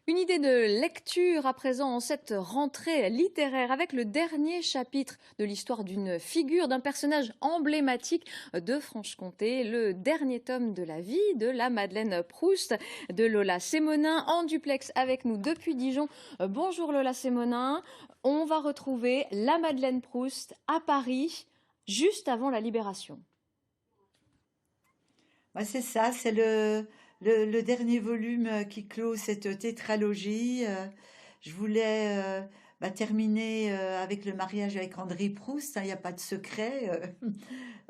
Une idée de lecture à présent en cette rentrée littéraire avec le dernier chapitre de l'histoire d'une figure, d'un personnage emblématique de Franche-Comté, le dernier tome de la vie de la Madeleine Proust de Lola Sémonin en duplex avec nous depuis Dijon. Bonjour Lola Sémonin, on va retrouver la Madeleine Proust à Paris juste avant la Libération. Ouais, c'est ça, c'est le dernier volume qui clôt cette tétralogie. Je voulais terminer avec le mariage avec André Proust, hein, il n'y a pas de secret.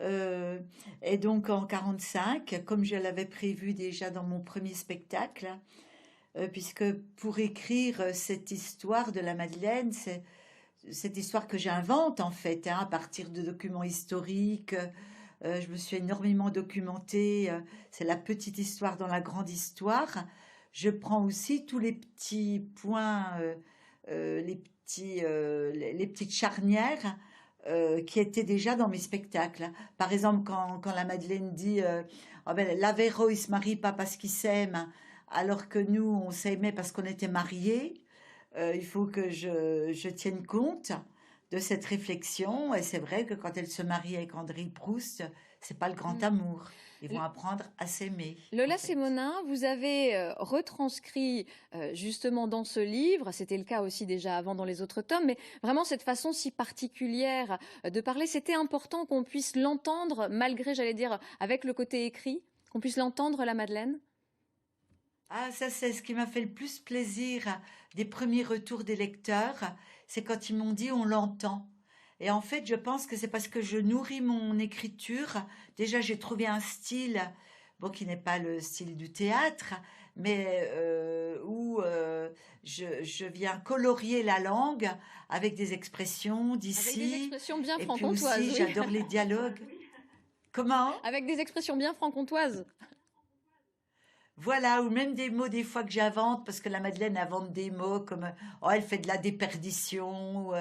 Euh, et donc en 45, comme je l'avais prévu déjà dans mon premier spectacle, puisque pour écrire cette histoire de la Madeleine, c'est cette histoire que j'invente en fait, hein, à partir de documents historiques. Je me suis énormément documentée. C'est la petite histoire dans la grande histoire. Je prends aussi tous les petits points, les petites charnières qui étaient déjà dans mes spectacles. Par exemple, quand la Madeleine dit oh ben, l'Avéro, il se marie pas parce qu'il s'aime, alors que nous, on s'aimait parce qu'on était mariés. Il faut que je tienne compte de cette réflexion. Et c'est vrai que quand elle se marie avec André Proust, c'est pas le grand amour. Ils vont apprendre à s'aimer, en Lola fait. Sémonin, vous avez retranscrit justement dans ce livre, c'était le cas aussi déjà avant dans les autres tomes, mais vraiment cette façon si particulière de parler, c'était important qu'on puisse l'entendre, malgré, j'allais dire, avec le côté écrit, qu'on puisse l'entendre, la Madeleine. Ah, ça, c'est ce qui m'a fait le plus plaisir des premiers retours des lecteurs. C'est quand ils m'ont dit on l'entend. Et en fait, je pense que c'est parce que je nourris mon écriture. Déjà, j'ai trouvé un style, bon, qui n'est pas le style du théâtre, mais où je viens colorier la langue avec des expressions Avec des d'ici. expressions bien Et puis franc-comtoises, aussi, oui. j'adore les dialogues. Comment? Avec des expressions bien franc-comtoises. Voilà, ou même des mots des fois que j'invente, parce que la Madeleine invente des mots comme oh elle fait de la déperdition, ou,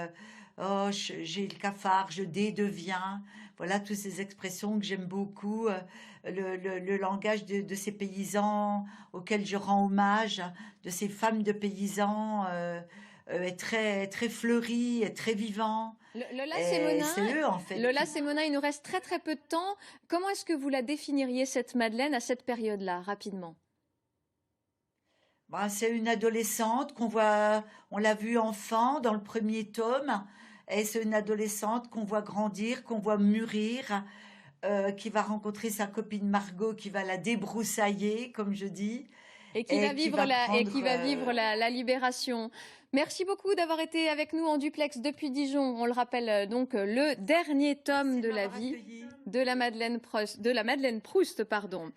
oh j'ai le cafard, je dédeviens. Voilà, toutes ces expressions que j'aime beaucoup, le langage de ces paysans auxquels je rends hommage, de ces femmes de paysans est très fleuri, est très vivant. Lola Et Sémonin, c'est eux en fait Lola qui. Sémonin, il nous reste très très peu de temps. Comment est-ce que vous la définiriez, cette Madeleine, à cette période-là, rapidement? Bah, c'est une adolescente qu'on voit, on l'a vue enfant dans le premier tome, et c'est une adolescente qu'on voit grandir, qu'on voit mûrir, qui va rencontrer sa copine Margot, qui va la débroussailler, comme je dis, et qui va Et qui prendre. va vivre la libération. Merci beaucoup d'avoir été avec nous en duplex depuis Dijon. On le rappelle donc le dernier tome Merci de de la m'avoir vie accueilli. de la Madeleine Proust, pardon.